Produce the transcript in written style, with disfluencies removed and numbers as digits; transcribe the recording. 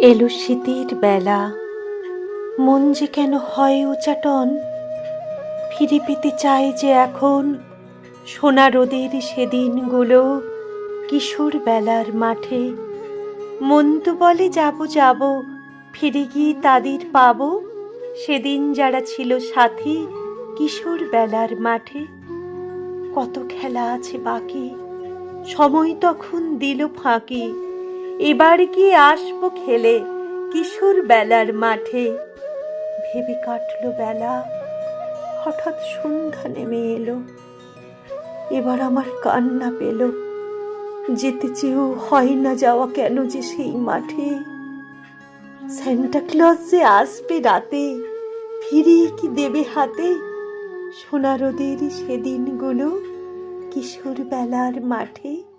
এলো শীতের বেলা, মন যে কেন হয় উচাটন। ফিরে পেতে চাই যে এখন সোনা রোদের সেদিনগুলো, কিশোর বেলার মাঠে। মন তো বলে যাব যাব, ফিরে গিয়ে তাদের পাবো, সেদিন যারা ছিল সাথী কিশোর বেলার মাঠে। কত খেলা আছে বাকি, সময় তখন দিল ফাঁকি, এবার কি আসবো খেলে কিশোর বেলার মাঠে। ভেবে কাটলো বেলা, হঠাৎ সন্ধ্যা নেমে এলো, এবার আমার কান্না পেল। যেতে চেয়েও হয় না যাওয়া কেন যে সেই মাঠে। সান্টা ক্লজ যে আসবে রাতে, ফিরিয়ে কি দেবে হাতে সোনা রোদের সেদিনগুলো, কিশোর বেলার মাঠে।